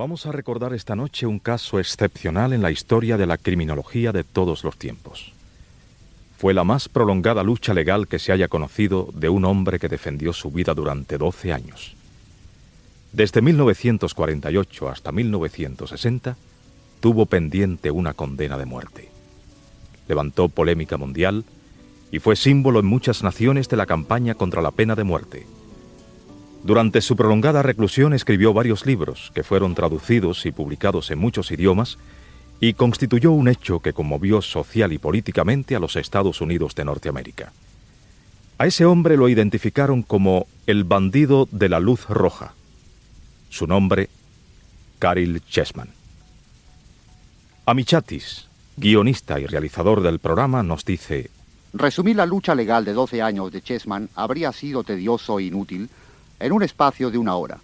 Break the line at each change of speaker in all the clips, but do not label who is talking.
Vamos a recordar esta noche un caso excepcional en la historia de la criminología de todos los tiempos. Fue la más prolongada lucha legal que se haya conocido de un hombre que defendió su vida durante 12 años. Desde 1948 hasta 1960, tuvo pendiente una condena de muerte. Levantó polémica mundial y fue símbolo en muchas naciones de la campaña contra la pena de muerte. Durante su prolongada reclusión escribió varios libros que fueron traducidos y publicados en muchos idiomas y constituyó un hecho que conmovió social y políticamente a los Estados Unidos de Norteamérica. A ese hombre lo identificaron como el bandido de la luz roja. Su nombre, Caryl Chessman. Amichatis, guionista y realizador del programa, nos dice:
resumir la lucha legal de 12 años de Chessman habría sido tedioso e inútil en un espacio de 1 hora.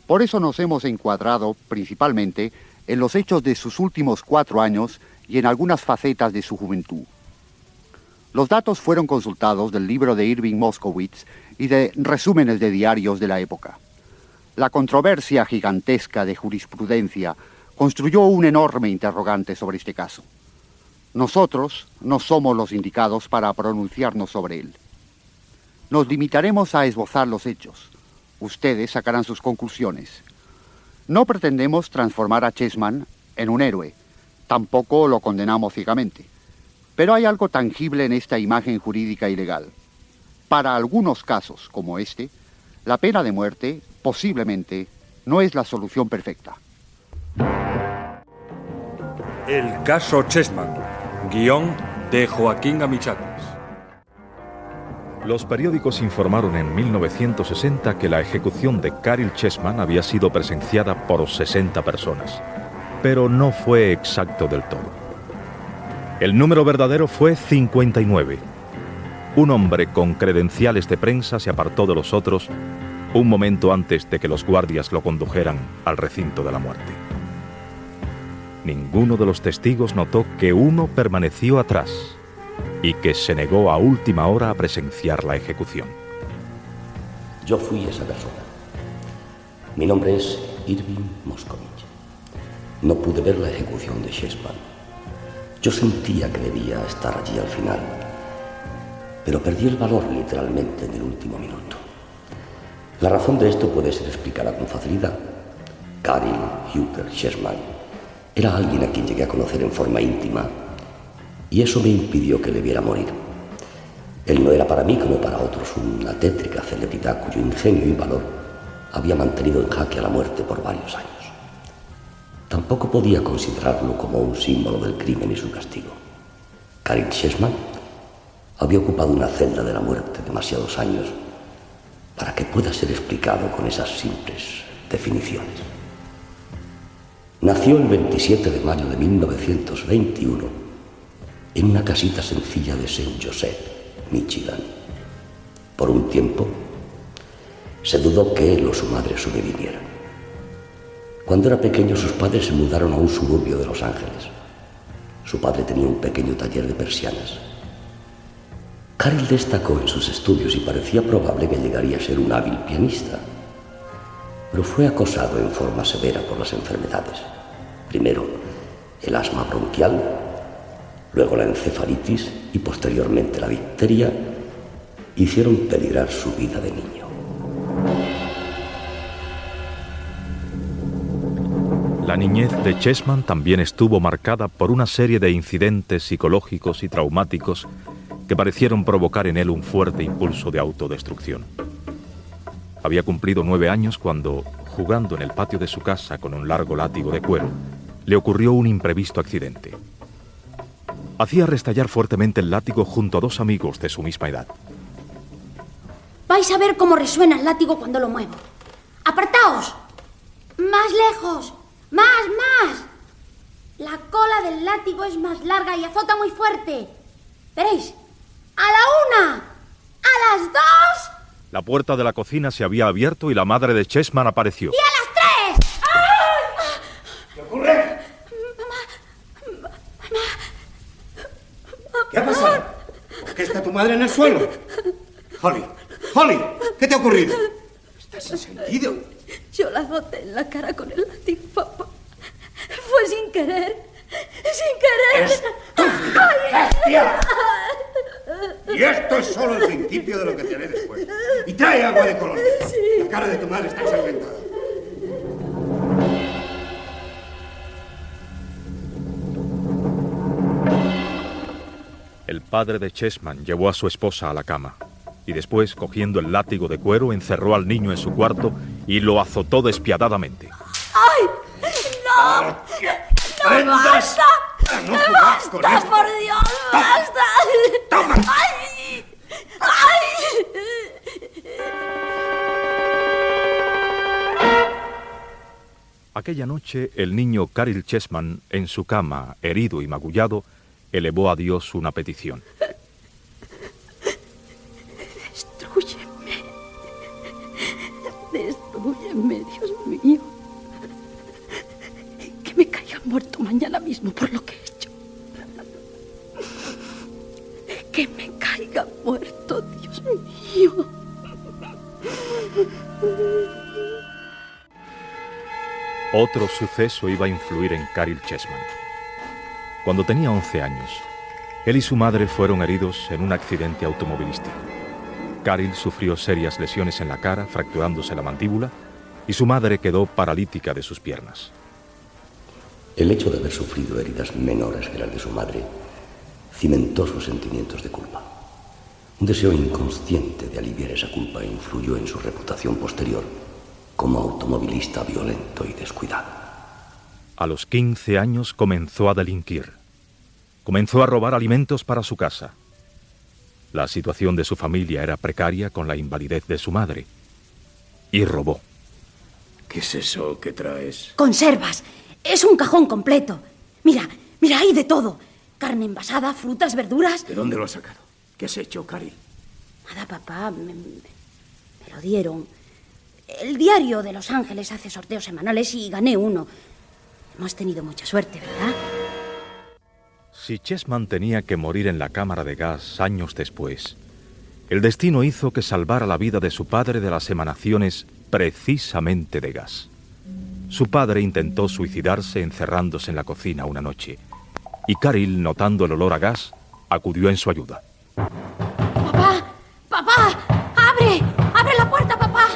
Por eso nos hemos encuadrado principalmente en los hechos de sus últimos 4 años y en algunas facetas de su juventud. Los datos fueron consultados del libro de Irving Moskowitz y de resúmenes de diarios de la época. La controversia gigantesca de jurisprudencia construyó un enorme interrogante sobre este caso. Nosotros no somos los indicados para pronunciarnos sobre él. Nos limitaremos a esbozar los hechos. Ustedes sacarán sus conclusiones. No pretendemos transformar a Chessman en un héroe. Tampoco lo condenamos ciegamente. Pero hay algo tangible en esta imagen jurídica y legal. Para algunos casos, como este, la pena de muerte, posiblemente, no es la solución perfecta.
El caso Chessman. Guión de Joaquín Amichatis.
Los periódicos informaron en 1960 que la ejecución de Caryl Chessman había sido presenciada por 60 personas, pero no fue exacto del todo. El número verdadero fue 59. Un hombre con credenciales de prensa se apartó de los otros un momento antes de que los guardias lo condujeran al recinto de la muerte. Ninguno de los testigos notó que uno permaneció atrás y que se negó a última hora a presenciar la ejecución.
Yo fui esa persona. Mi nombre es Irving Moskowitz. No pude ver la ejecución de Chessman. Yo sentía que debía estar allí al final, pero perdí el valor literalmente en el último minuto. La razón de esto puede ser explicada con facilidad. Caryl Hooker Chessman era alguien a quien llegué a conocer en forma íntima, y eso me impidió que le viera morir. Él no era para mí, como para otros, una tétrica celebridad cuyo ingenio y valor había mantenido en jaque a la muerte por varios años. Tampoco podía considerarlo como un símbolo del crimen y su castigo. Caryl Chessman había ocupado una celda de la muerte demasiados años para que pueda ser explicado con esas simples definiciones. Nació el 27 de mayo de 1921 en una casita sencilla de St. Joseph, Michigan. Por un tiempo, se dudó que él o su madre sobrevivieran. Cuando era pequeño, sus padres se mudaron a un suburbio de Los Ángeles. Su padre tenía un pequeño taller de persianas. Caryl destacó en sus estudios y parecía probable que llegaría a ser un hábil pianista. Pero fue acosado en forma severa por las enfermedades. Primero, el asma bronquial, luego la encefalitis y posteriormente la difteria hicieron peligrar su vida de niño.
La niñez de Chessman también estuvo marcada por una serie de incidentes psicológicos y traumáticos que parecieron provocar en él un fuerte impulso de autodestrucción. Había cumplido 9 años cuando, jugando en el patio de su casa con un largo látigo de cuero, le ocurrió un imprevisto accidente. Hacía restallar fuertemente el látigo junto a 2 amigos de su misma edad.
Vais a ver cómo resuena el látigo cuando lo muevo. ¡Apartaos! ¡Más lejos! ¡Más! La cola del látigo es más larga y azota muy fuerte. Veréis, ¡a la 1! ¡A las 2!
La puerta de la cocina se había abierto y la madre de Chessman apareció.
¡Y a las 3! ¡Ay!
¿Qué ocurre?
Mamá.
¿Qué ha pasado? ¿Por qué está tu madre en el suelo? Holly, ¿qué te ha ocurrido? Estás sin sentido.
Yo la azoté en la cara con el látigo, papá. Fue sin querer. ¡Sin querer!
¡Estúpida! ¡Bestia! Y esto es solo el principio de lo que te haré después. Y trae agua de color. Sí. La cara de tu madre está ensangrentada.
El padre de Chessman llevó a su esposa a la cama y después, cogiendo el látigo de cuero, encerró al niño en su cuarto y lo azotó despiadadamente.
¡Ay! ¡No! ¡No basta!
¡No jugar con
¡Basta,
esto!
por Dios! ¡Basta!
¡Toma!
¡Ay! ¡Ay!
Aquella noche, el niño Caryl Chessman, en su cama, herido y magullado, elevó a Dios una petición.
Destrúyeme. Destrúyeme, Dios mío. Que me caiga muerto mañana mismo por lo que he hecho. Que me caiga muerto, Dios mío.
Otro suceso iba a influir en Caryl Chessman. Cuando tenía 11 años, él y su madre fueron heridos en un accidente automovilístico. Caryl sufrió serias lesiones en la cara, fracturándose la mandíbula, y su madre quedó paralítica de sus piernas.
El hecho de haber sufrido heridas menores que las de su madre cimentó sus sentimientos de culpa. Un deseo inconsciente de aliviar esa culpa influyó en su reputación posterior como automovilista violento y descuidado.
A los 15 años comenzó a delinquir. Comenzó a robar alimentos para su casa. La situación de su familia era precaria con la invalidez de su madre. Y robó.
¿Qué es eso que traes?
Conservas. Es un cajón completo. Mira, hay de todo. Carne envasada, frutas, verduras.
¿De dónde lo has sacado? ¿Qué has hecho, Caryl?
Nada, papá. Me lo dieron. El diario de Los Ángeles hace sorteos semanales y gané uno. Hemos tenido mucha suerte, ¿verdad?
Si Chessman tenía que morir en la cámara de gas años después, el destino hizo que salvara la vida de su padre de las emanaciones precisamente de gas. Su padre intentó suicidarse encerrándose en la cocina una noche, y Caryl, notando el olor a gas, acudió en su ayuda.
¡Papá! ¡Abre! ¡Abre la puerta, papá!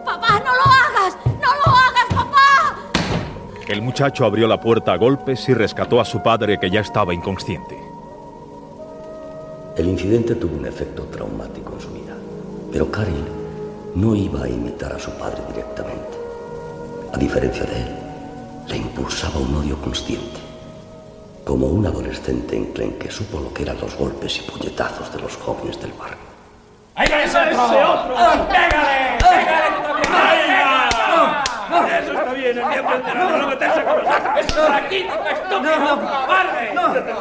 ¡Papá, no lo hagas! ¡No lo hagas, papá!
El muchacho abrió la puerta a golpes y rescató a su padre, que ya estaba inconsciente.
El incidente tuvo un efecto traumático en su vida, pero Caryl no iba a imitar a su padre directamente. A diferencia de él, le impulsaba un odio consciente, como un adolescente enclenque supo lo que eran los golpes y puñetazos de los jóvenes del barrio.
¡Ahí va ese otro! ¡Pégale! ¡Pégale tú también! ¡Venga! Eso está bien, el miembro entero, no meterse con los gatos. ¡Eso por aquí, estúpido! ¡Cobarde!
No.
¡Está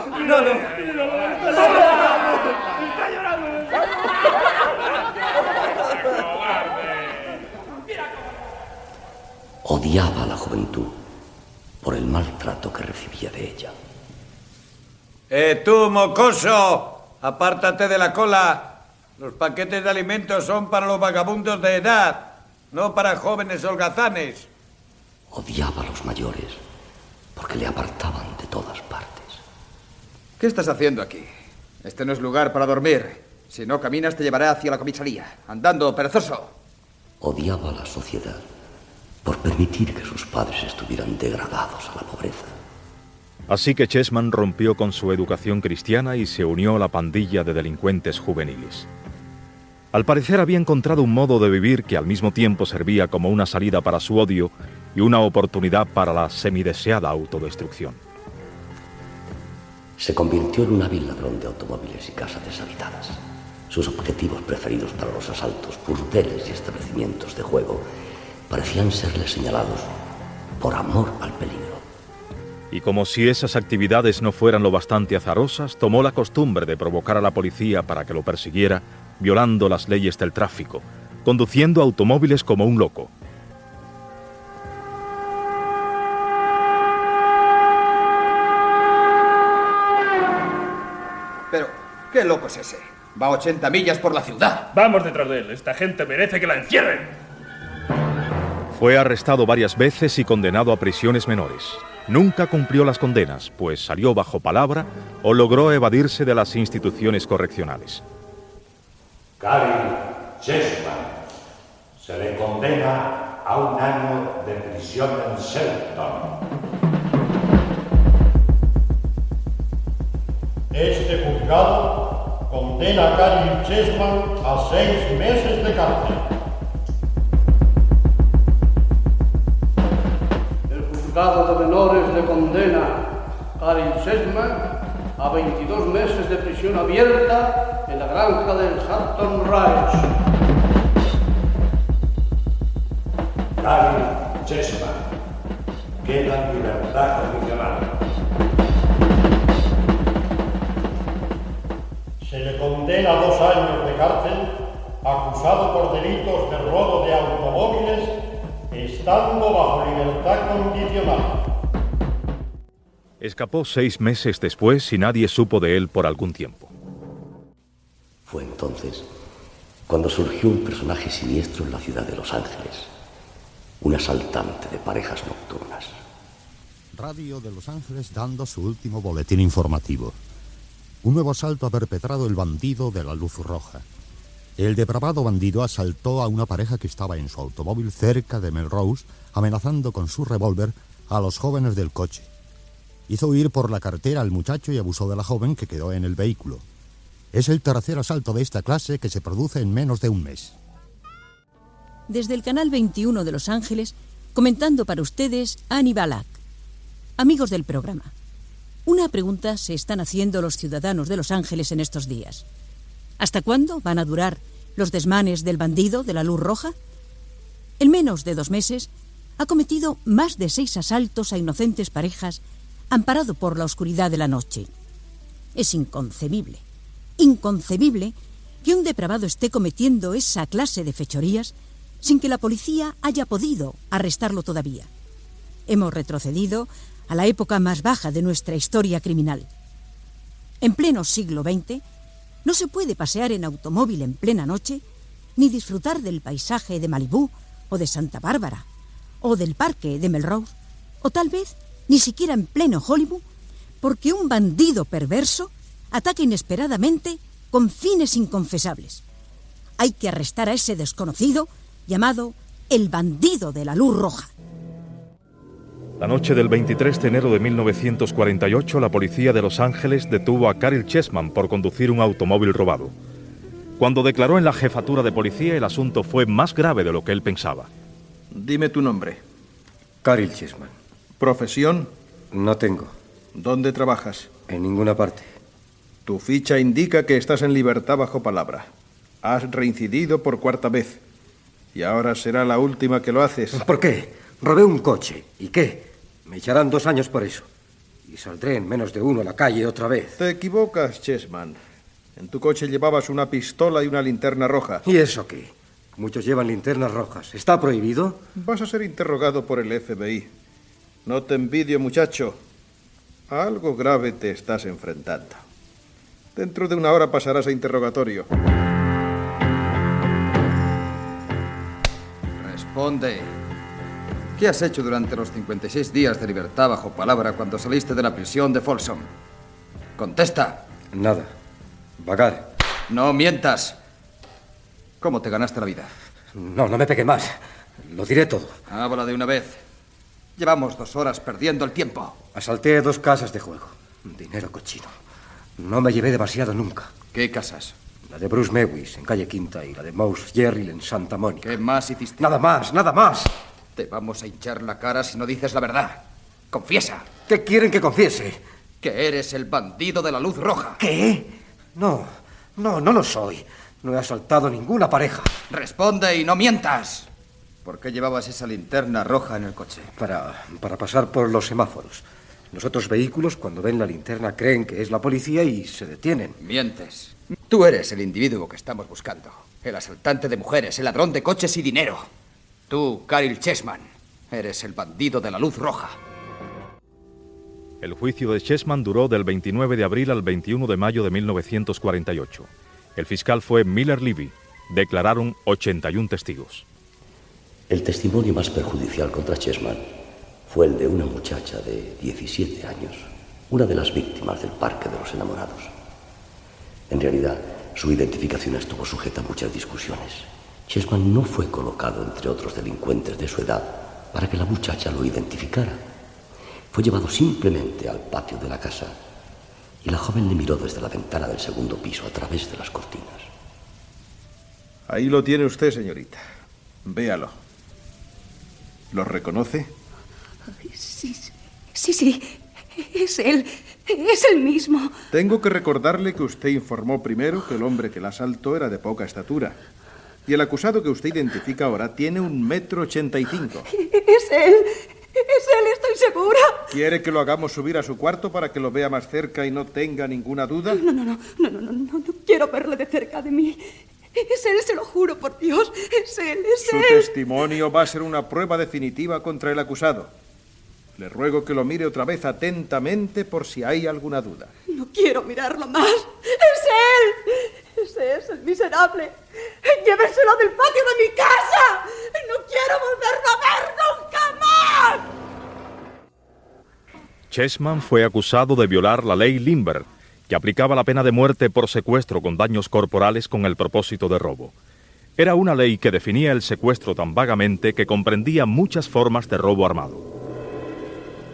llorando!
Odiaba a la juventud por el maltrato que recibía de ella.
¡Tú, mocoso! ¡Apártate de la cola! Los paquetes de alimentos son para los vagabundos de edad, no para jóvenes holgazanes.
Odiaba a los mayores porque le apartaban de todas partes.
¿Qué estás haciendo aquí? Este no es lugar para dormir. Si no caminas te llevaré hacia la comisaría. Andando, perezoso.
Odiaba a la sociedad por permitir que sus padres estuvieran degradados a la pobreza.
Así que Chessman rompió con su educación cristiana y se unió a la pandilla de delincuentes juveniles. Al parecer había encontrado un modo de vivir que al mismo tiempo servía como una salida para su odio y una oportunidad para la semideseada autodestrucción.
Se convirtió en un hábil ladrón de automóviles y casas deshabitadas. Sus objetivos preferidos para los asaltos, burdeles y establecimientos de juego parecían serle señalados por amor al peligro.
Y como si esas actividades no fueran lo bastante azarosas, tomó la costumbre de provocar a la policía para que lo persiguiera, violando las leyes del tráfico, conduciendo automóviles como un loco.
Pero, ¿qué loco es ese? Va a 80 millas por la ciudad.
Vamos detrás de él. Esta gente merece que la encierren.
Fue arrestado varias veces y condenado a prisiones menores. Nunca cumplió las condenas, pues salió bajo palabra o logró evadirse de las instituciones correccionales.
Gary Chessman se le condena a 1 año de prisión en Shelton.
Este juzgado condena a Gary Chessman a 6 meses de cárcel.
El juzgado de menores le condena a Gary Chessman a 22 meses de prisión abierta en la granja del Hampton Rise.
Gary Chessman queda en libertad condicional.
Se le condena a 2 años de cárcel, acusado por delitos de robo de automóviles, estando bajo libertad condicional.
Escapó 6 meses después y nadie supo de él por algún tiempo.
Fue entonces cuando surgió un personaje siniestro en la ciudad de Los Ángeles, un asaltante de parejas nocturnas.
Radio de Los Ángeles dando su último boletín informativo. Un nuevo asalto ha perpetrado el bandido de la luz roja. El depravado bandido asaltó a una pareja que estaba en su automóvil cerca de Melrose, amenazando con su revólver a los jóvenes del coche. Hizo huir por la carretera al muchacho y abusó de la joven que quedó en el vehículo. Es el tercer asalto de esta clase que se produce en menos de un mes.
Desde el canal 21 de Los Ángeles, comentando para ustedes Annie Balak. Amigos del programa, una pregunta se están haciendo los ciudadanos de Los Ángeles en estos días. ¿Hasta cuándo van a durar los desmanes del bandido de la luz roja? En menos de 2 meses, ha cometido más de 6 asaltos a inocentes parejas amparado por la oscuridad de la noche. Es inconcebible que un depravado esté cometiendo esa clase de fechorías sin que la policía haya podido arrestarlo todavía. Hemos retrocedido a la época más baja de nuestra historia criminal. En pleno siglo XX, no se puede pasear en automóvil en plena noche ni disfrutar del paisaje de Malibú o de Santa Bárbara o del parque de Melrose o tal vez ni siquiera en pleno Hollywood, porque un bandido perverso ataca inesperadamente con fines inconfesables. Hay que arrestar a ese desconocido llamado el bandido de la luz roja.
La noche del 23 de enero de 1948, la policía de Los Ángeles detuvo a Caryl Chessman por conducir un automóvil robado. Cuando declaró en la jefatura de policía, el asunto fue más grave de lo que él pensaba.
Dime tu nombre.
Caryl Chessman.
¿Profesión?
No tengo.
¿Dónde trabajas?
En ninguna parte.
Tu ficha indica que estás en libertad bajo palabra. Has reincidido por 4ª vez. Y ahora será la última que lo haces.
¿Por qué? Robé un coche. ¿Y qué? Me echarán 2 años por eso. Y saldré en menos de 1 a la calle otra vez.
Te equivocas, Chessman. En tu coche llevabas una pistola y una linterna roja.
¿Y eso qué? Muchos llevan linternas rojas. ¿Está prohibido?
Vas a ser interrogado por el FBI. No te envidio, muchacho. A algo grave te estás enfrentando. Dentro de 1 hora pasarás a interrogatorio. Responde. ¿Qué has hecho durante los 56 días de libertad bajo palabra cuando saliste de la prisión de Folsom? Contesta.
Nada. Vagar.
No mientas. ¿Cómo te ganaste la vida?
No me pegue más. Lo diré todo.
Habla de una vez. Llevamos 2 horas perdiendo el tiempo.
Asalté 2 casas de juego. Dinero cochino. No me llevé demasiado nunca.
¿Qué casas?
La de Bruce Mewis, en calle Quinta, y la de Mouse Jerrill, en Santa Mónica.
¿Qué más hiciste?
Nada más, nada más.
Te vamos a hinchar la cara si no dices la verdad. Confiesa.
¿Qué quieren que confiese?
Que eres el bandido de la luz roja.
¿Qué? No lo soy. No he asaltado ninguna pareja.
Responde y no mientas. ¿Por qué llevabas esa linterna roja en el coche?
Para pasar por los semáforos. Los otros vehículos, cuando ven la linterna, creen que es la policía y se detienen.
Mientes. Tú eres el individuo que estamos buscando. El asaltante de mujeres, el ladrón de coches y dinero. Tú, Caryl Chessman, eres el bandido de la luz roja.
El juicio de Chessman duró del 29 de abril al 21 de mayo de 1948. El fiscal fue Miller Levy. Declararon 81 testigos.
El testimonio más perjudicial contra Chessman fue el de una muchacha de 17 años, una de las víctimas del Parque de los Enamorados. En realidad, su identificación estuvo sujeta a muchas discusiones. Chessman no fue colocado entre otros delincuentes de su edad para que la muchacha lo identificara. Fue llevado simplemente al patio de la casa y la joven le miró desde la ventana del segundo piso a través de las cortinas.
Ahí lo tiene usted, señorita. Véalo. ¿Lo reconoce?
Sí. Es él. Es el mismo.
Tengo que recordarle que usted informó primero que el hombre que la asaltó era de poca estatura. Y el acusado que usted identifica ahora tiene 1,85 m.
Es él, estoy segura.
¿Quiere que lo hagamos subir a su cuarto para que lo vea más cerca y no tenga ninguna duda?
No quiero verle de cerca de mí. Es él, se lo juro por Dios. Es él.
Su testimonio va a ser una prueba definitiva contra el acusado. Le ruego que lo mire otra vez atentamente por si hay alguna duda.
No quiero mirarlo más. ¡Es él! Ese es el miserable. ¡Lléveselo del patio de mi casa! ¡No quiero volverlo a ver nunca más!
Chessman fue acusado de violar la ley Lindbergh, que aplicaba la pena de muerte por secuestro con daños corporales con el propósito de robo. Era una ley que definía el secuestro tan vagamente que comprendía muchas formas de robo armado.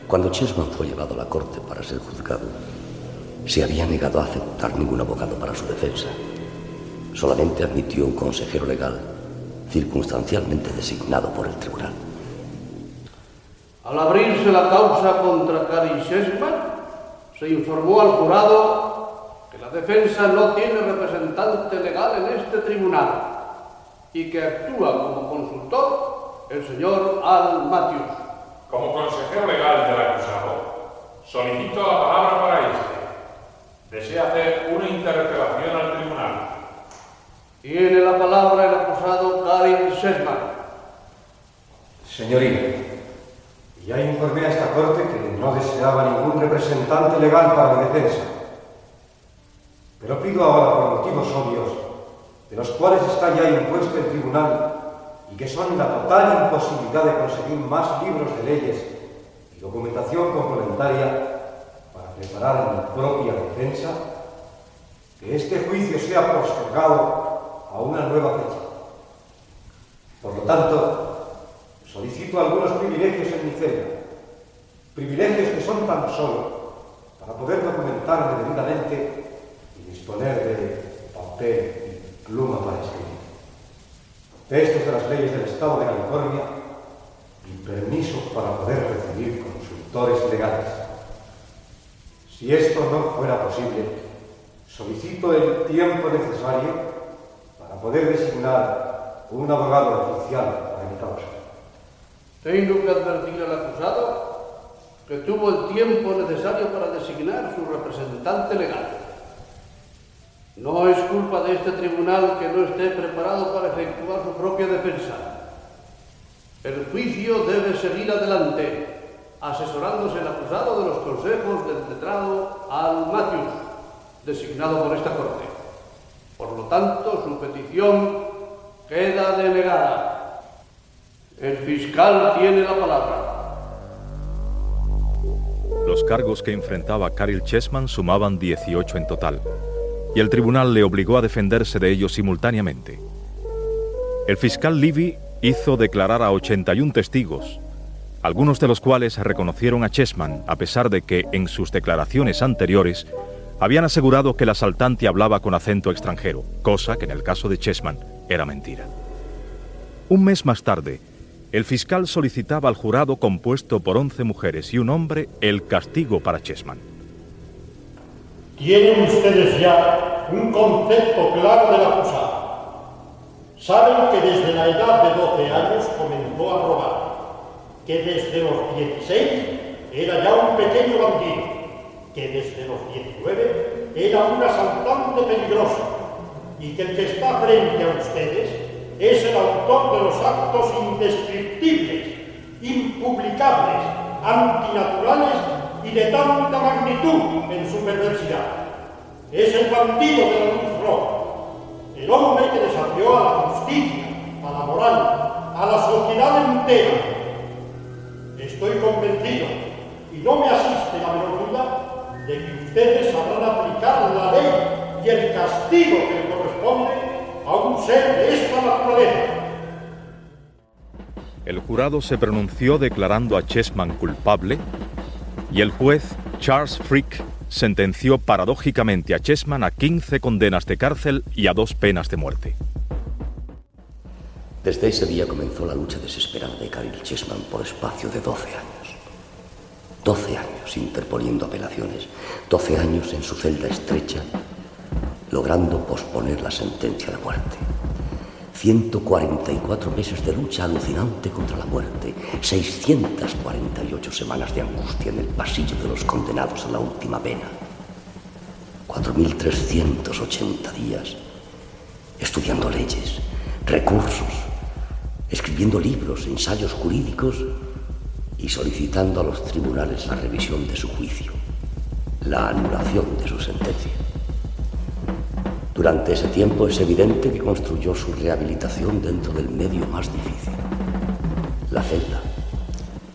Cuando Chessman fue llevado a la corte para ser juzgado, se había negado a aceptar ningún abogado para su defensa. Solamente admitió un consejero legal, circunstancialmente designado por el tribunal.
Al abrirse la causa contra Karin Chessman, se informó al jurado que la defensa no tiene representante legal en este tribunal y que actúa como consultor el señor Al Matthews.
Como consejero legal del acusado, solicito la palabra para este. Desea hacer una interpelación al tribunal.
Tiene la palabra el acusado Karin Chessman.
Señoría, ya informé a esta corte que no deseaba ningún representante legal para mi defensa. Pero pido ahora, por motivos obvios, de los cuales está ya impuesto el tribunal y que son la total imposibilidad de conseguir más libros de leyes y documentación complementaria para preparar mi propia defensa, que este juicio sea postergado a una nueva fecha. Por lo tanto, solicito algunos privilegios en mi celda, privilegios que son tan solo para poder documentarme debidamente y disponer de papel y pluma para escribir. Textos de las leyes del Estado de California y permiso para poder recibir consultores legales. Si esto no fuera posible, solicito el tiempo necesario para poder designar un abogado oficial para mi causa.
Tengo que advertir al acusado que tuvo el tiempo necesario para designar su representante legal. No es culpa de este tribunal que no esté preparado para efectuar su propia defensa. El juicio debe seguir adelante, asesorándose el acusado de los consejos del letrado Al Matthews, designado por esta corte. Por lo tanto, su petición queda denegada. El fiscal tiene la palabra.
Los cargos que enfrentaba Karin Chessman sumaban 18 en total, y el tribunal le obligó a defenderse de ellos simultáneamente. El fiscal Levy hizo declarar a 81 testigos, algunos de los cuales reconocieron a Chessman, a pesar de que en sus declaraciones anteriores habían asegurado que el asaltante hablaba con acento extranjero, cosa que en el caso de Chessman era mentira. Un mes más tarde, el fiscal solicitaba al jurado compuesto por 11 mujeres y un hombre el castigo para Chessman.
Tienen ustedes ya un concepto claro del acusado. Saben que desde la edad de 12 años comenzó a robar, que desde los 16 era ya un pequeño bandido, que desde los 19 era un asaltante peligroso y que el que está frente a ustedes es el autor de los actos indescriptibles, impublicables, antinaturales y de tanta magnitud en su perversidad. Es el bandido de la luz roja, el hombre que desafió a la justicia, a la moral, a a la sociedad entera. Estoy convencido, y no me asiste la menor duda, de que ustedes sabrán aplicar la ley y el castigo que le corresponde a un ser de esta naturaleza.
El jurado se pronunció declarando a Chessman culpable y el juez Charles Frick sentenció paradójicamente a Chessman a 15 condenas de cárcel y a 2 penas de muerte.
Desde ese día comenzó la lucha desesperada de Caryl Chessman por espacio de 12 años. 12 años interponiendo apelaciones, 12 años en su celda estrecha, logrando posponer la sentencia de muerte. 144 meses de lucha alucinante contra la muerte, 648 semanas de angustia en el pasillo de los condenados a la última pena, 4.380 días estudiando leyes, recursos, escribiendo libros, ensayos jurídicos y solicitando a los tribunales la revisión de su juicio, la anulación de su sentencia. Durante ese tiempo es evidente que construyó su rehabilitación dentro del medio más difícil, la celda.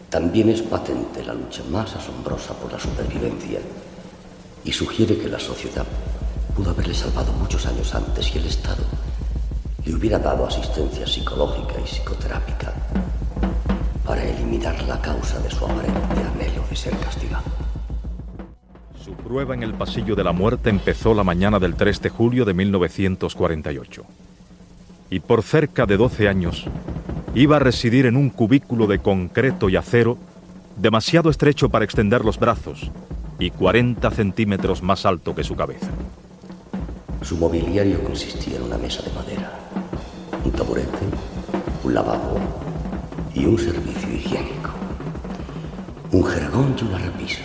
También es patente la lucha más asombrosa por la supervivencia y sugiere que la sociedad pudo haberle salvado muchos años antes y el Estado le hubiera dado asistencia psicológica y psicoterápica para eliminar la causa de su aparente anhelo de ser castigado.
Su prueba en el pasillo de la muerte empezó la mañana del 3 de julio de 1948. Y por cerca de 12 años, iba a residir en un cubículo de concreto y acero demasiado estrecho para extender los brazos y 40 centímetros más alto que su cabeza.
Su mobiliario consistía en una mesa de madera, un taburete, un lavabo y un servicio higiénico. Un jergón y una repisa.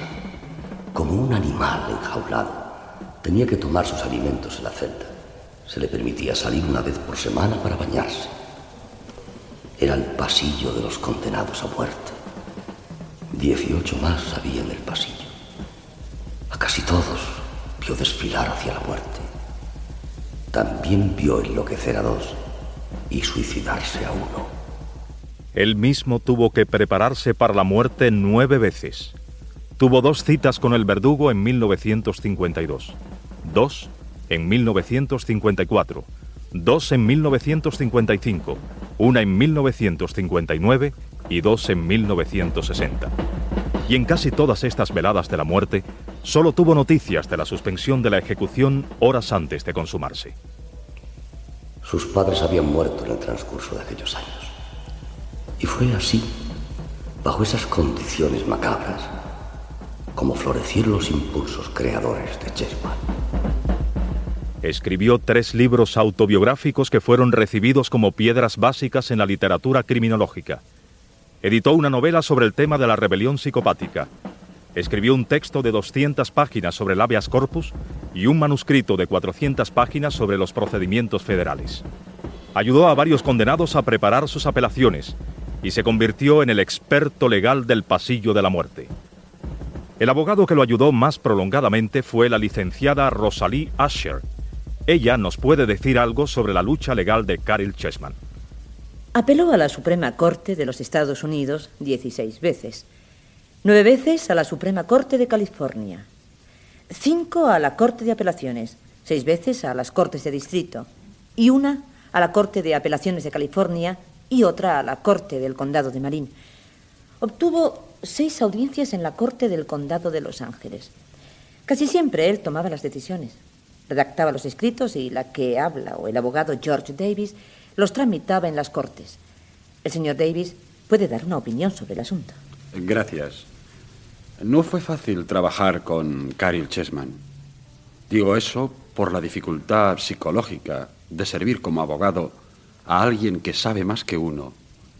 Como un animal enjaulado, tenía que tomar sus alimentos en la celda. Se le permitía salir una vez por semana para bañarse. Era el pasillo de los condenados a muerte. 18 más había en el pasillo. A casi todos vio desfilar hacia la muerte. También vio enloquecer a 2 y suicidarse a 1.
Él mismo tuvo que prepararse para la muerte 9 veces. Tuvo 2 citas con el verdugo en 1952, 2 en 1954, 2 en 1955, 1 en 1959 y 2 en 1960. Y en casi todas estas veladas de la muerte, solo tuvo noticias de la suspensión de la ejecución horas antes de consumarse.
Sus padres habían muerto en el transcurso de aquellos años. Y fue así, bajo esas condiciones macabras, como florecieron los impulsos creadores de Chessman.
Escribió 3 libros autobiográficos que fueron recibidos como piedras básicas en la literatura criminológica. Editó una novela sobre el tema de la rebelión psicopática. Escribió un texto de 200 páginas sobre el habeas corpus y un manuscrito de 400 páginas sobre los procedimientos federales. Ayudó a varios condenados a preparar sus apelaciones y se convirtió en el experto legal del pasillo de la muerte. El abogado que lo ayudó más prolongadamente fue la licenciada Rosalie Asher. Ella nos puede decir algo sobre la lucha legal de Caryl Chessman.
Apeló a la Suprema Corte de los Estados Unidos 16 veces, 9 veces a la Suprema Corte de California, 5 a la Corte de Apelaciones, 6 veces a las Cortes de Distrito y 1 a la Corte de Apelaciones de California y otra a la Corte del Condado de Marin. Obtuvo 6 audiencias en la Corte del Condado de Los Ángeles. Casi siempre él tomaba las decisiones, redactaba los escritos y la que habla o el abogado George Davis los tramitaba en las Cortes. El señor Davis puede dar una opinión sobre el asunto.
Gracias. No fue fácil trabajar con Caryl Chessman. Digo eso por la dificultad psicológica de servir como abogado a alguien que sabe más que uno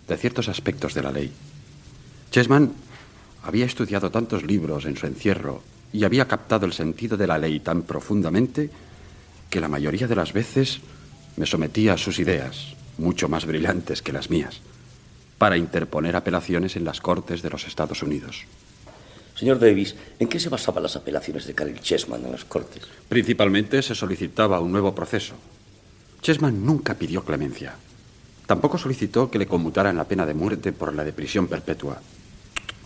de ciertos aspectos de la ley. Chessman había estudiado tantos libros en su encierro y había captado el sentido de la ley tan profundamente que la mayoría de las veces me sometía a sus ideas, mucho más brillantes que las mías, para interponer apelaciones en las Cortes de los Estados Unidos.
Señor Davis, ¿en qué se basaban las apelaciones de Caryl Chessman en las Cortes?
Principalmente se solicitaba un nuevo proceso. Chessman nunca pidió clemencia. Tampoco solicitó que le conmutaran la pena de muerte por la de prisión perpetua.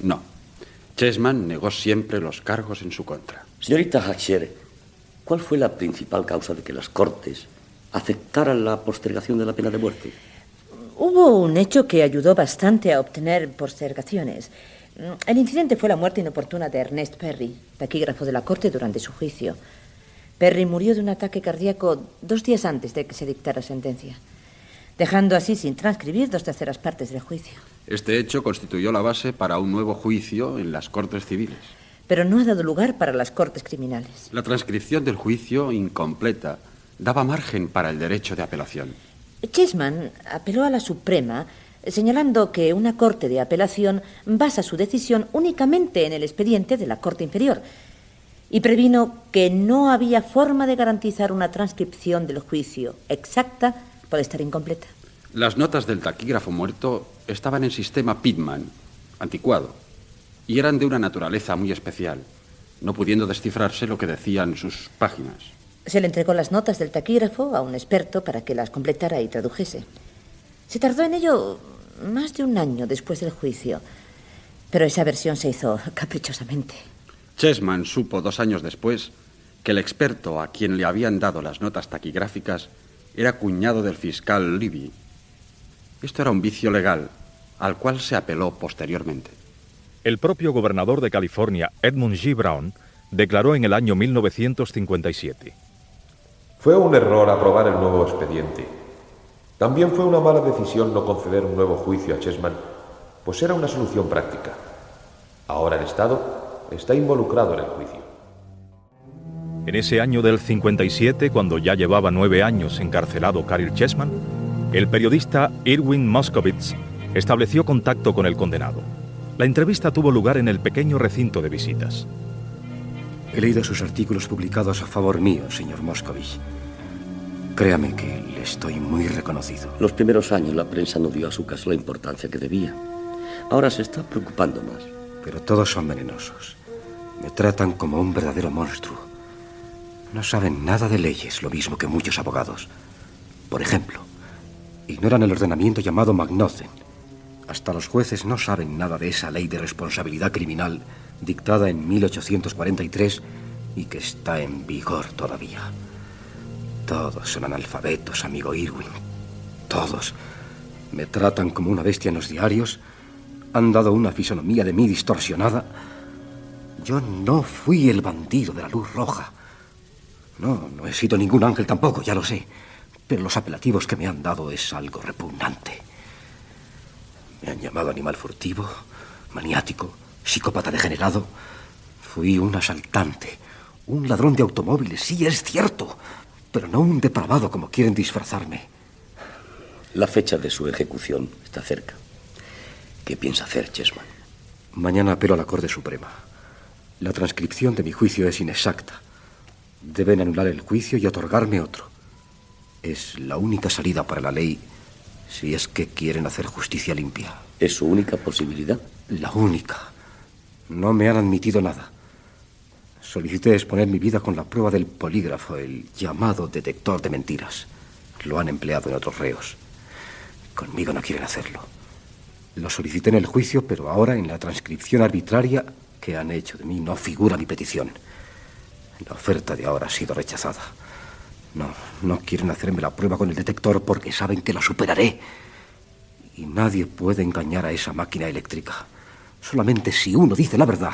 No. Chessman negó siempre los cargos en su contra.
Señorita Hatcher, ¿cuál fue la principal causa de que las Cortes aceptaran la postergación de la pena de muerte?
Hubo un hecho que ayudó bastante a obtener postergaciones. El incidente fue la muerte inoportuna de Ernest Perry, taquígrafo de la Corte, durante su juicio. Perry murió de un ataque cardíaco 2 días antes de que se dictara sentencia, dejando así sin transcribir 2/3 partes del juicio.
Este hecho constituyó la base para un nuevo juicio en las Cortes civiles.
Pero no ha dado lugar para las Cortes criminales.
La transcripción del juicio, incompleta, daba margen para el derecho de apelación.
Chessman apeló a la Suprema, señalando que una Corte de apelación basa su decisión únicamente en el expediente de la Corte inferior, y previno que no había forma de garantizar una transcripción del juicio exacta por estar incompleta.
Las notas del taquígrafo muerto estaban en sistema Pitman, anticuado, y eran de una naturaleza muy especial, no pudiendo descifrarse lo que decían sus páginas.
Se le entregó las notas del taquígrafo a un experto para que las completara y tradujese. Se tardó en ello más de 1 año después del juicio, pero esa versión se hizo caprichosamente.
Chessman supo 2 años después que el experto a quien le habían dado las notas taquigráficas era cuñado del fiscal Libby. Esto era un vicio legal, al cual se apeló posteriormente.
El propio gobernador de California, Edmund G. Brown, declaró en el año 1957.
Fue un error aprobar el nuevo expediente. También fue una mala decisión no conceder un nuevo juicio a Chessman, pues era una solución práctica. Ahora el Estado está involucrado en el juicio.
En ese año del 57, cuando ya llevaba 9 años encarcelado Caryl Chessman, el periodista Irwin Moscovitz estableció contacto con el condenado. La entrevista tuvo lugar en el pequeño recinto de visitas.
He leído sus artículos publicados a favor mío, señor Moscovitz. Créame que le estoy muy reconocido.
Los primeros años la prensa no dio a su caso la importancia que debía. Ahora se está preocupando más.
Pero todos son venenosos. Me tratan como un verdadero monstruo. No saben nada de leyes, lo mismo que muchos abogados. Por ejemplo, ignoran el ordenamiento llamado Magnotzen. Hasta los jueces no saben nada de esa ley de responsabilidad criminal dictada en 1843 y que está en vigor todavía. Todos son analfabetos, amigo Irwin. Todos. Me tratan como una bestia en los diarios. Han dado una fisonomía de mí distorsionada. Yo no fui el bandido de la luz roja. No he sido ningún ángel tampoco, ya lo sé. Pero los apelativos que me han dado es algo repugnante. Me han llamado animal furtivo, maniático, psicópata degenerado. Fui un asaltante, un ladrón de automóviles, sí, es cierto, pero no un depravado como quieren disfrazarme.
La fecha de su ejecución está cerca. ¿Qué piensa hacer, Chessman?
Mañana apelo a la Corte Suprema. La transcripción de mi juicio es inexacta. Deben anular el juicio y otorgarme otro. Es la única salida para la ley si es que quieren hacer justicia limpia.
¿Es su única posibilidad?
La única. No me han admitido nada. Solicité exponer mi vida con la prueba del polígrafo, el llamado detector de mentiras. Lo han empleado en otros reos. Conmigo no quieren hacerlo. Lo solicité en el juicio, pero ahora en la transcripción arbitraria que han hecho de mí no figura mi petición. La oferta de ahora ha sido rechazada. No quieren hacerme la prueba con el detector porque saben que la superaré. Y nadie puede engañar a esa máquina eléctrica. Solamente si uno dice la verdad.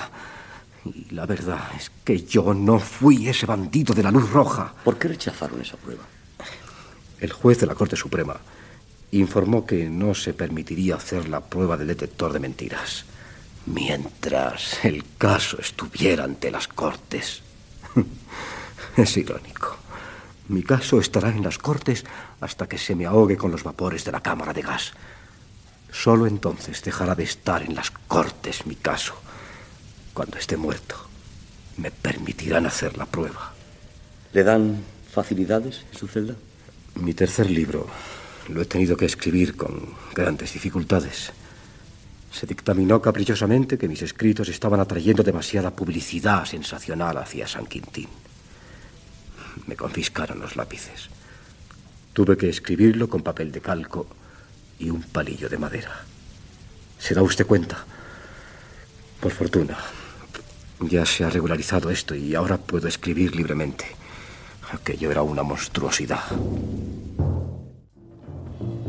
Y la verdad es que yo no fui ese bandido de la luz roja.
¿Por qué rechazaron esa prueba?
El juez de la Corte Suprema informó que no se permitiría hacer la prueba del detector de mentiras mientras el caso estuviera ante las Cortes. Es irónico. Mi caso estará en las Cortes hasta que se me ahogue con los vapores de la cámara de gas. Solo entonces dejará de estar en las Cortes mi caso. Cuando esté muerto, me permitirán hacer la prueba.
¿Le dan facilidades en su celda?
Mi tercer libro lo he tenido que escribir con grandes dificultades. Se dictaminó caprichosamente que mis escritos estaban atrayendo demasiada publicidad sensacional hacia San Quintín. Me confiscaron los lápices. Tuve que escribirlo con papel de calco y un palillo de madera. ¿Se da usted cuenta? Por fortuna, ya se ha regularizado esto y ahora puedo escribir libremente. Aquello era una monstruosidad.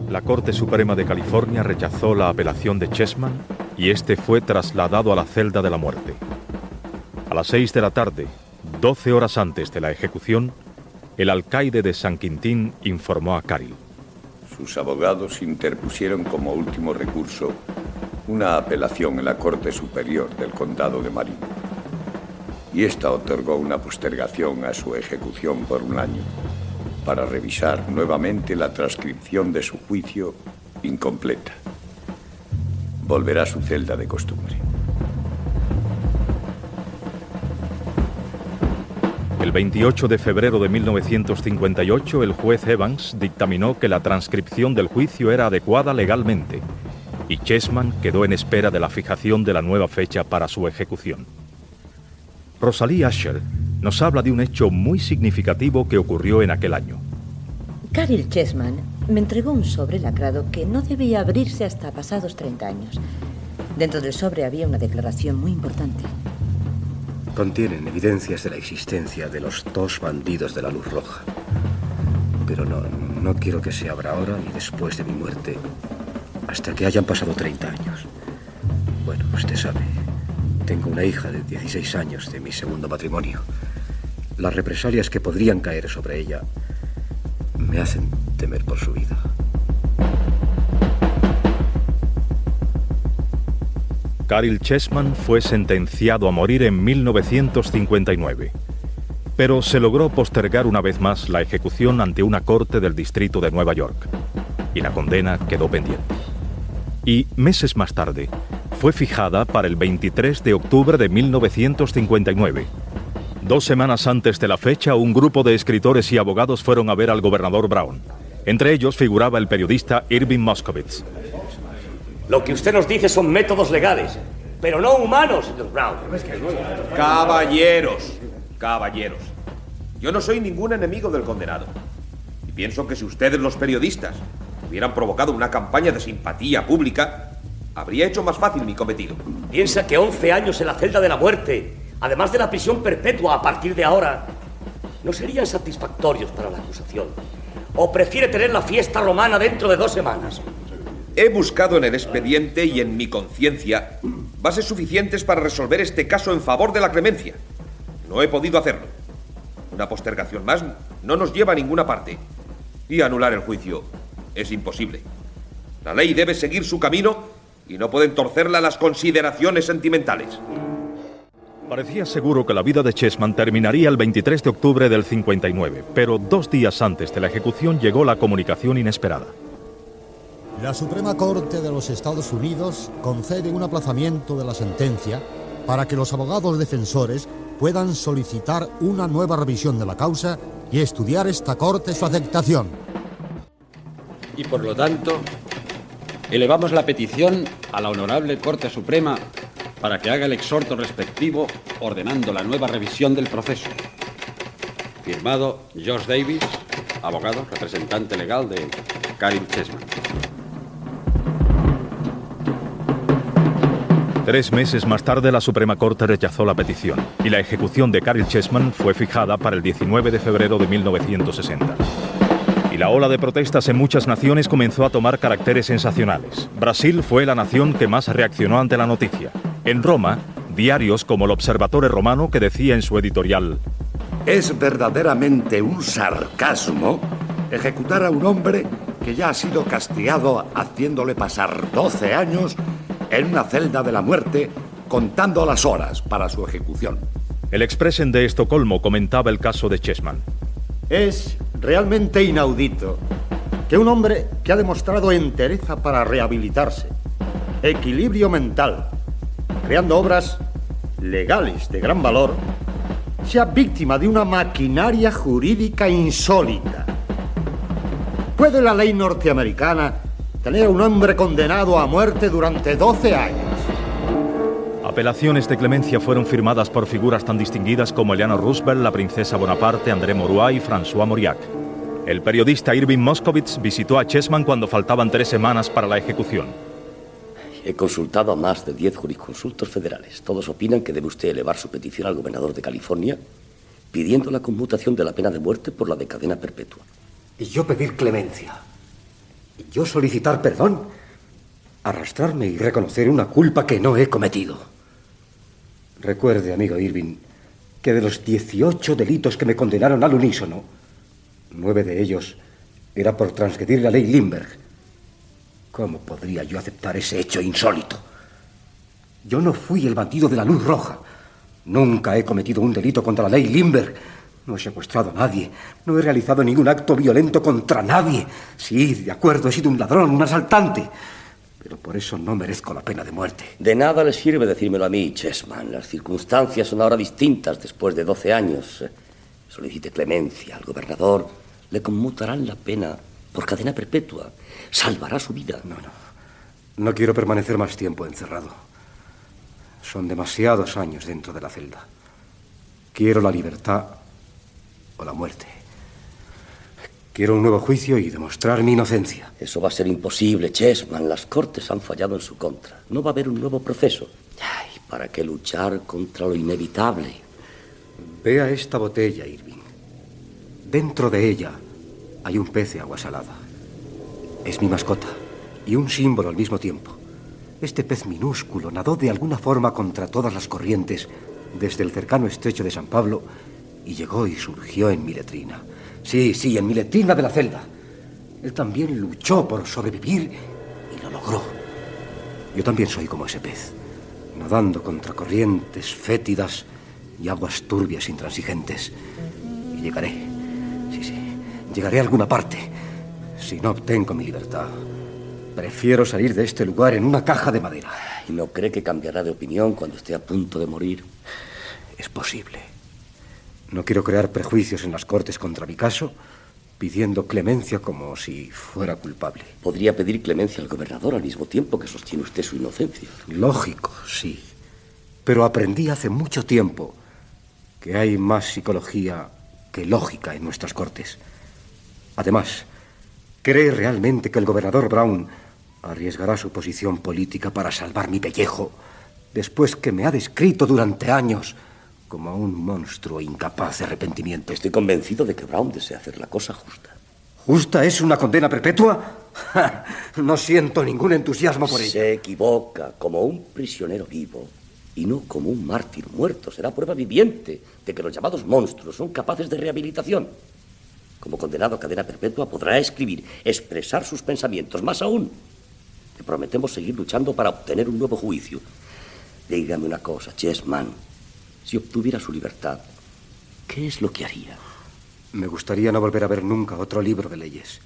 La Corte Suprema de California rechazó la apelación de Chessman y este fue trasladado a la celda de la muerte. A las 6 de la tarde, 12 horas antes de la ejecución, el alcaide de San Quintín informó a Caril.
Sus abogados interpusieron como último recurso una apelación en la Corte Superior del Condado de Marin. Y esta otorgó una postergación a su ejecución por 1 año, para revisar nuevamente la transcripción de su juicio incompleta. Volverá a su celda de costumbre.
El 28 de febrero de 1958, el juez Evans dictaminó que la transcripción del juicio era adecuada legalmente y Chessman quedó en espera de la fijación de la nueva fecha para su ejecución. Rosalie Asher nos habla de un hecho muy significativo que ocurrió en aquel año.
Caril Chessman me entregó un sobre lacrado que no debía abrirse hasta pasados 30 años. Dentro del sobre había una declaración muy importante.
Contienen evidencias de la existencia de los 2 bandidos de la Luz Roja. Pero no quiero que se abra ahora ni después de mi muerte, hasta que hayan pasado 30 años. Bueno, usted sabe, tengo una hija de 16 años de mi segundo matrimonio. Las represalias que podrían caer sobre ella me hacen temer por su vida.
Caril Chessman fue sentenciado a morir en 1959, pero se logró postergar una vez más la ejecución ante una corte del distrito de Nueva York, y la condena quedó pendiente. Y meses más tarde, fue fijada para el 23 de octubre de 1959. 2 semanas antes de la fecha, un grupo de escritores y abogados fueron a ver al gobernador Brown. Entre ellos figuraba el periodista Irving Moscovitz.
Lo que usted nos dice son métodos legales, pero no humanos, señor Brown.
Caballeros, yo no soy ningún enemigo del condenado. Y pienso que si ustedes, los periodistas, hubieran provocado una campaña de simpatía pública, habría hecho más fácil mi cometido.
Piensa que 11 años en la celda de la muerte, además de la prisión perpetua a partir de ahora, no serían satisfactorios para la acusación. ¿O prefiere tener la fiesta romana dentro de 2 semanas?
He buscado en el expediente y en mi conciencia bases suficientes para resolver este caso en favor de la clemencia. No he podido hacerlo. Una postergación más no nos lleva a ninguna parte. Y anular el juicio es imposible. La ley debe seguir su camino y no pueden torcerla las consideraciones sentimentales.
Parecía seguro que la vida de Chessman terminaría el 23 de octubre del 59, pero 2 días antes de la ejecución llegó la comunicación inesperada.
La Suprema Corte de los Estados Unidos concede un aplazamiento de la sentencia para que los abogados defensores puedan solicitar una nueva revisión de la causa y estudiar esta Corte su aceptación.
Y por lo tanto, elevamos la petición a la Honorable Corte Suprema para que haga el exhorto respectivo ordenando la nueva revisión del proceso. Firmado George Davis, abogado, representante legal de Caril Chessman.
3 meses más tarde, la Suprema Corte rechazó la petición y la ejecución de Caril Chessman fue fijada para el 19 de febrero de 1960. Y la ola de protestas en muchas naciones comenzó a tomar caracteres sensacionales. Brasil fue la nación que más reaccionó ante la noticia. En Roma, diarios como el Observatore Romano, que decía en su editorial:
es verdaderamente un sarcasmo ejecutar a un hombre que ya ha sido castigado haciéndole pasar 12 años en una celda de la muerte, contando las horas para su ejecución.
El Expressen de Estocolmo comentaba el caso de Chessman.
Es realmente inaudito que un hombre que ha demostrado entereza para rehabilitarse, equilibrio mental, creando obras legales de gran valor, sea víctima de una maquinaria jurídica insólita. ¿Puede la ley norteamericana tener a un hombre condenado a muerte durante 12 años?
Apelaciones de clemencia fueron firmadas por figuras tan distinguidas como Eleanor Roosevelt, la princesa Bonaparte, André Maurois y François Mauriac. El periodista Irving Moscovitz visitó a Chessman cuando faltaban 3 semanas para la ejecución.
He consultado a más de 10 jurisconsultos federales. Todos opinan que debe usted elevar su petición al gobernador de California pidiendo la conmutación de la pena de muerte por la de cadena perpetua.
Y yo pedir clemencia. Y yo solicitar perdón. Arrastrarme y reconocer una culpa que no he cometido. Recuerde, amigo Irving, que de los 18 delitos que me condenaron al unísono, 9 de ellos era por transgredir la ley Lindbergh. ¿Cómo podría yo aceptar ese hecho insólito? Yo no fui el bandido de la luz roja. Nunca he cometido un delito contra la ley Lindbergh. No he secuestrado a nadie. No he realizado ningún acto violento contra nadie. Sí, de acuerdo, he sido un ladrón, un asaltante. Pero por eso no merezco la pena de muerte.
De nada le sirve decírmelo a mí, Chessman. Las circunstancias son ahora distintas después de 12 años. Solicite clemencia al gobernador. Le conmutarán la pena por cadena perpetua. Salvará su vida.
No quiero permanecer más tiempo encerrado. Son demasiados años dentro de la celda. Quiero la libertad o la muerte. Quiero un nuevo juicio y demostrar mi inocencia.
Eso va a ser imposible, Chessman. Las cortes han fallado en su contra. No va a haber un nuevo proceso. Ay, ¿para qué luchar contra lo inevitable?
Vea esta botella, Irving. Dentro de ella hay un pez de agua salada. Es mi mascota y un símbolo al mismo tiempo. Este pez minúsculo nadó de alguna forma contra todas las corrientes desde el cercano estrecho de San Pablo y llegó y surgió en mi letrina. Sí, en mi letrina de la celda. Él también luchó por sobrevivir y lo logró. Yo también soy como ese pez, nadando contra corrientes fétidas y aguas turbias intransigentes. Y llegaré, llegaré a alguna parte. Si no obtengo mi libertad, prefiero salir de este lugar en una caja de madera.
¿Y no cree que cambiará de opinión cuando esté a punto de morir?
Es posible. No quiero crear prejuicios en las cortes contra mi caso, pidiendo clemencia como si fuera culpable.
Podría pedir clemencia al gobernador al mismo tiempo que sostiene usted su inocencia.
Lógico, sí. Pero aprendí hace mucho tiempo que hay más psicología que lógica en nuestras cortes. Además, ¿cree realmente que el gobernador Brown arriesgará su posición política para salvar mi pellejo después que me ha descrito durante años como a un monstruo incapaz de arrepentimiento?
Estoy convencido de que Brown desea hacer la cosa justa.
¿Justa es una condena perpetua? No siento ningún entusiasmo por ella.
Se equivoca. Como un prisionero vivo y no como un mártir muerto. Será prueba viviente de que los llamados monstruos son capaces de rehabilitación. Como condenado a cadena perpetua podrá escribir, expresar sus pensamientos. Más aún, le prometemos seguir luchando para obtener un nuevo juicio. Dígame una cosa, Chessman. Si obtuviera su libertad, ¿qué es lo que haría?
Me gustaría no volver a ver nunca otro libro de leyes.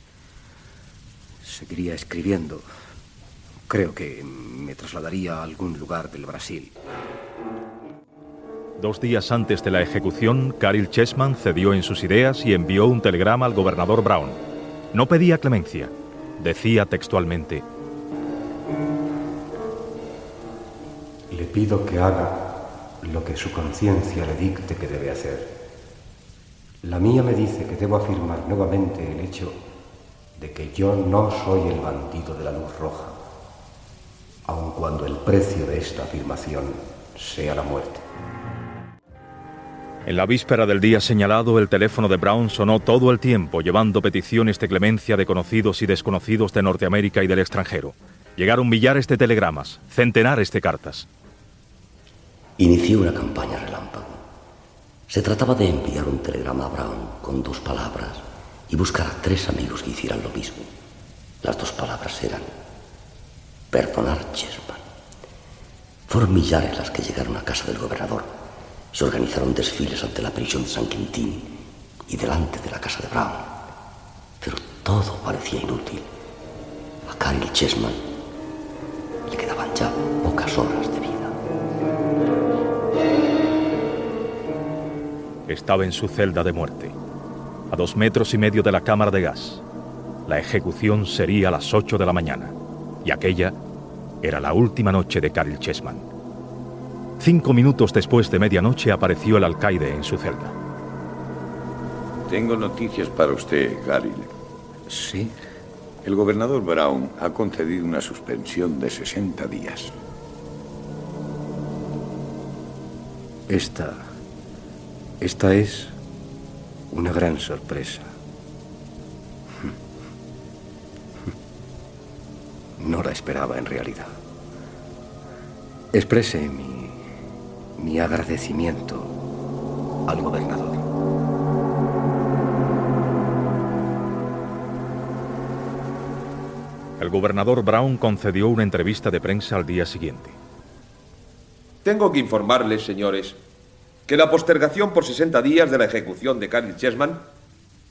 Seguiría escribiendo. Creo que me trasladaría a algún lugar del Brasil.
2 días antes de la ejecución, Caryl Chessman cedió en sus ideas y envió un telegrama al gobernador Brown. No pedía clemencia. Decía textualmente:
le pido que haga lo que su conciencia le dicte que debe hacer. La mía me dice que debo afirmar nuevamente el hecho de que yo no soy el bandido de la luz roja, aun cuando el precio de esta afirmación sea la muerte.
En la víspera del día señalado, el teléfono de Brown sonó todo el tiempo, llevando peticiones de clemencia de conocidos y desconocidos de Norteamérica y del extranjero. Llegaron millares de telegramas, centenares de cartas.
Inicié una campaña relámpago. Se trataba de enviar un telegrama a Brown con 2 palabras y buscar a 3 amigos que hicieran lo mismo. Las 2 palabras eran perdonar Chessman. Fueron millares las que llegaron a casa del gobernador. Se organizaron desfiles ante la prisión de San Quintín y delante de la casa de Brown. Pero todo parecía inútil. A Caryl Chessman le quedaban ya pocas horas de vida.
Estaba en su celda de muerte, a 2,5 metros de la cámara de gas. La ejecución sería a las 8 de la mañana, y aquella era la última noche de Caryl Chessman. 5 minutos después de medianoche apareció el alcaide en su celda.
Tengo noticias para usted, Gary.
¿Sí?
El gobernador Brown ha concedido una suspensión de 60 días.
Esta es una gran sorpresa. No la esperaba en realidad. Exprese mi agradecimiento al gobernador.
El gobernador Brown concedió una entrevista de prensa al día siguiente.
Tengo que informarles, señores, que la postergación por 60 días de la ejecución de Caryl Chessman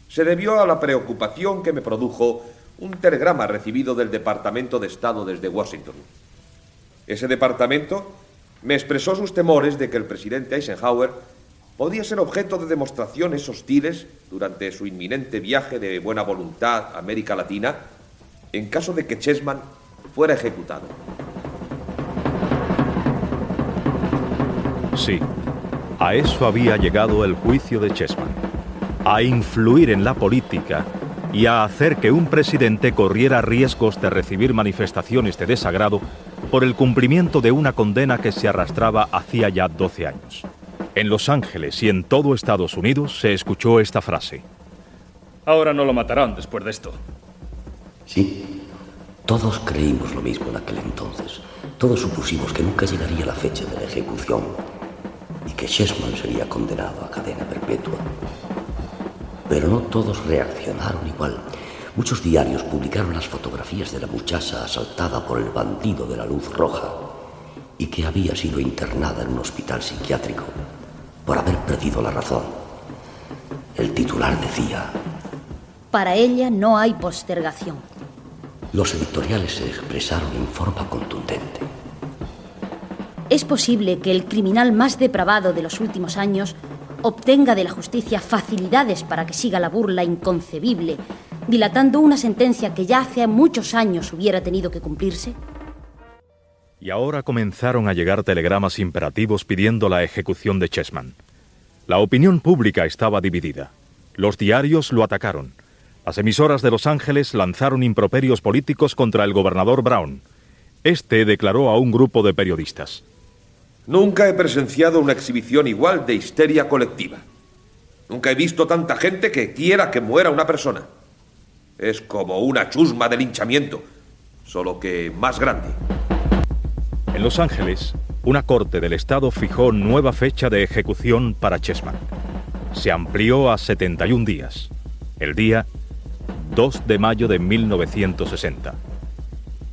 se debió a la preocupación que me produjo un telegrama recibido del Departamento de Estado desde Washington. Ese departamento me expresó sus temores de que el presidente Eisenhower podía ser objeto de demostraciones hostiles durante su inminente viaje de buena voluntad a América Latina en caso de que Chessman fuera ejecutado.
Sí, a eso había llegado el juicio de Chessman, a influir en la política y a hacer que un presidente corriera riesgos de recibir manifestaciones de desagrado por el cumplimiento de una condena que se arrastraba hacía ya 12 años. En Los Ángeles y en todo Estados Unidos se escuchó esta frase.
Ahora no lo matarán después de esto.
Sí, todos creímos lo mismo en aquel entonces. Todos supusimos que nunca llegaría la fecha de la ejecución y que Chessman sería condenado a cadena perpetua. Pero no todos reaccionaron igual. Muchos diarios publicaron las fotografías de la muchacha asaltada por el bandido de la luz roja y que había sido internada en un hospital psiquiátrico por haber perdido la razón. El titular decía:
para ella no hay postergación.
Los editoriales se expresaron en forma contundente.
Es posible que el criminal más depravado de los últimos años obtenga de la justicia facilidades para que siga la burla inconcebible, dilatando una sentencia que ya hace muchos años hubiera tenido que cumplirse.
Y ahora comenzaron a llegar telegramas imperativos pidiendo la ejecución de Chessman. La opinión pública estaba dividida. Los diarios lo atacaron. Las emisoras de Los Ángeles lanzaron improperios políticos contra el gobernador Brown. Este declaró a un grupo de periodistas:
Nunca he presenciado una exhibición igual de histeria colectiva. Nunca he visto tanta gente que quiera que muera una persona. Es como una chusma de linchamiento, solo que más grande.
En Los Ángeles, una corte del estado fijó nueva fecha de ejecución para Chessman. Se amplió a 71 días. El día 2 de mayo de 1960.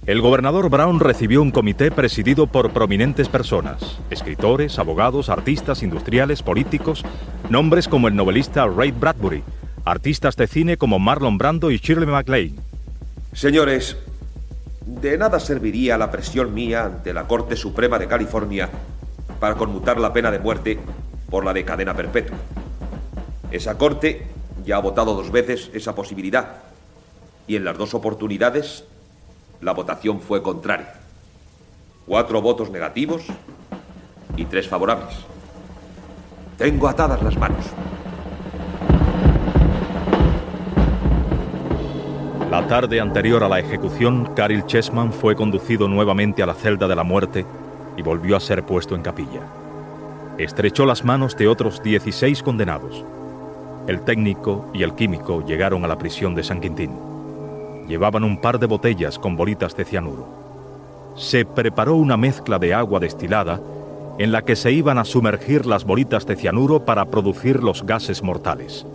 El gobernador Brown recibió un comité presidido por prominentes personas, escritores, abogados, artistas, industriales, políticos, nombres como el novelista Ray Bradbury, artistas de cine como Marlon Brando y Shirley MacLaine.
Señores, de nada serviría la presión mía ante la Corte Suprema de California para conmutar la pena de muerte por la de cadena perpetua. Esa corte ya ha votado 2 veces esa posibilidad y en las 2 oportunidades la votación fue contraria. 4 votos negativos y 3 favorables. Tengo atadas las manos.
La tarde anterior a la ejecución, Caryl Chessman fue conducido nuevamente a la celda de la muerte y volvió a ser puesto en capilla. Estrechó las manos de otros 16 condenados. El técnico y el químico llegaron a la prisión de San Quintín. Llevaban un par de botellas con bolitas de cianuro. Se preparó una mezcla de agua destilada en la que se iban a sumergir las bolitas de cianuro para producir los gases mortales.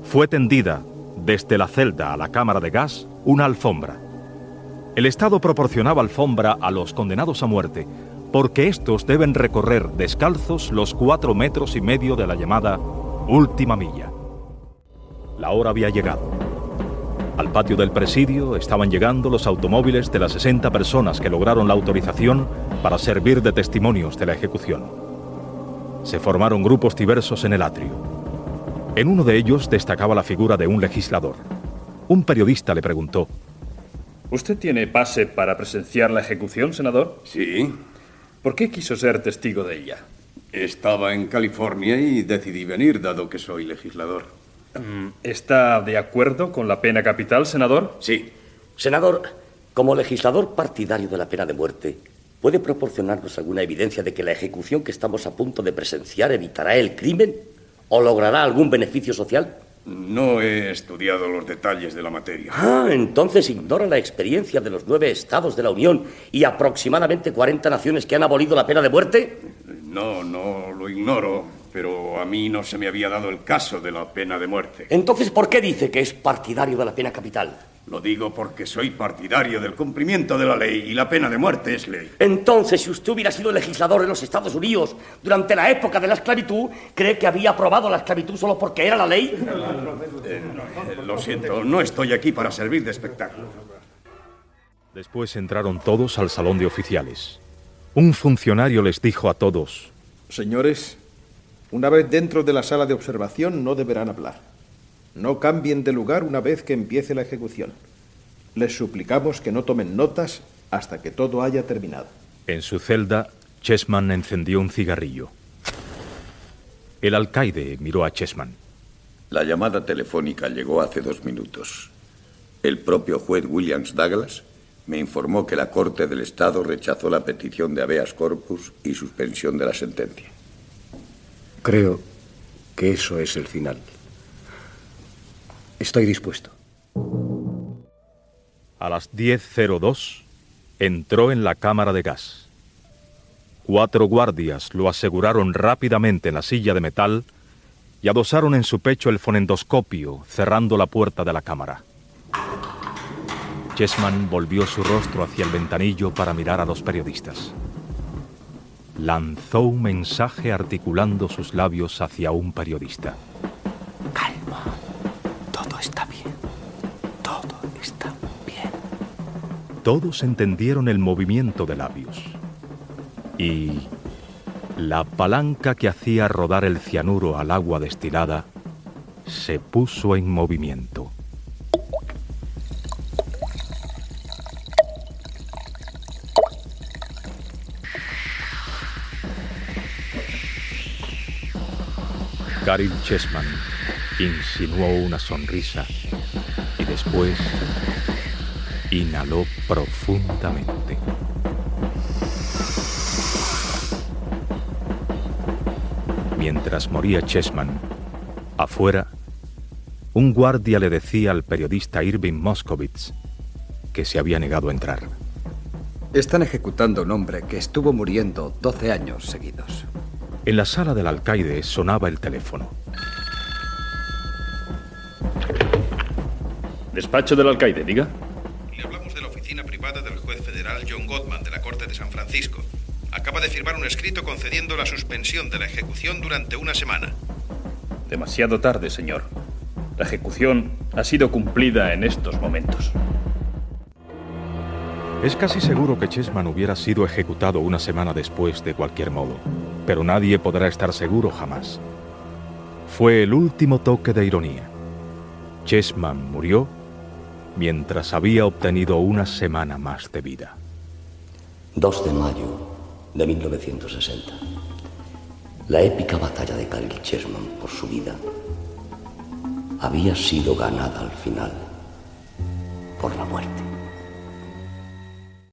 Fue tendida desde la celda a la cámara de gas una alfombra. El Estado proporcionaba alfombra a los condenados a muerte porque estos deben recorrer descalzos los 4,5 metros de la llamada última milla. La hora había llegado. Al patio del presidio estaban llegando los automóviles de las 60 personas que lograron la autorización para servir de testimonios de la ejecución. Se formaron grupos diversos en el atrio. En uno de ellos destacaba la figura de un legislador. Un periodista le preguntó:
¿Usted tiene pase para presenciar la ejecución, senador?
Sí.
¿Por qué quiso ser testigo de ella?
Estaba en California y decidí venir, dado que soy legislador.
¿Está de acuerdo con la pena capital, senador?
Sí. Senador, como legislador partidario de la pena de muerte, ¿puede proporcionarnos alguna evidencia de que la ejecución que estamos a punto de presenciar evitará el crimen o logrará algún beneficio social?
No he estudiado los detalles de la materia.
Ah, entonces ignora la experiencia de los 9 estados de la Unión y aproximadamente 40 naciones que han abolido la pena de muerte.
No lo ignoro, pero a mí no se me había dado el caso de la pena de muerte.
Entonces, ¿por qué dice que es partidario de la pena capital?
Lo digo porque soy partidario del cumplimiento de la ley y la pena de muerte es ley.
Entonces, si usted hubiera sido legislador en los Estados Unidos durante la época de la esclavitud, ¿cree que había aprobado la esclavitud solo porque era la ley?
Lo siento, no estoy aquí para servir de espectáculo.
Después entraron todos al salón de oficiales. Un funcionario les dijo a todos:
Señores, una vez dentro de la sala de observación no deberán hablar. No cambien de lugar una vez que empiece la ejecución. Les suplicamos que no tomen notas hasta que todo haya terminado.
En su celda, Chessman encendió un cigarrillo. El alcaide miró a Chessman.
La llamada telefónica llegó hace 2 minutos. El propio juez Williams Douglas me informó que la Corte del Estado rechazó la petición de habeas corpus y suspensión de la sentencia.
Creo que eso es el final. Estoy dispuesto.
A las 10:02 entró en la cámara de gas. 4 guardias lo aseguraron rápidamente en la silla de metal y adosaron en su pecho el fonendoscopio, cerrando la puerta de la cámara. Chessman volvió su rostro hacia el ventanillo para mirar a los periodistas. Lanzó un mensaje articulando sus labios hacia un periodista.
Calma. Todo está bien. Todo está bien.
Todos entendieron el movimiento de labios. Y la palanca que hacía rodar el cianuro al agua destilada se puso en movimiento. Caryl Chessman insinuó una sonrisa y después inhaló profundamente. Mientras moría Chessman, afuera, un guardia le decía al periodista Irving Moscovitz que se había negado a entrar.
Están ejecutando a un hombre que estuvo muriendo 12 años seguidos.
En la sala del alcaide sonaba el teléfono.
Despacho del alcaide, diga.
Le hablamos de la oficina privada del juez federal John Gottman de la Corte de San Francisco. Acaba de firmar un escrito concediendo la suspensión de la ejecución durante 1 semana.
Demasiado tarde, señor. La ejecución ha sido cumplida en estos momentos.
Es casi seguro que Chessman hubiera sido ejecutado 1 semana después de cualquier modo, pero nadie podrá estar seguro jamás. Fue el último toque de ironía. Chessman murió mientras había obtenido 1 semana más de vida.
2 de mayo de 1960. La épica batalla de Caryl Chessman por su vida había sido ganada al final por la muerte.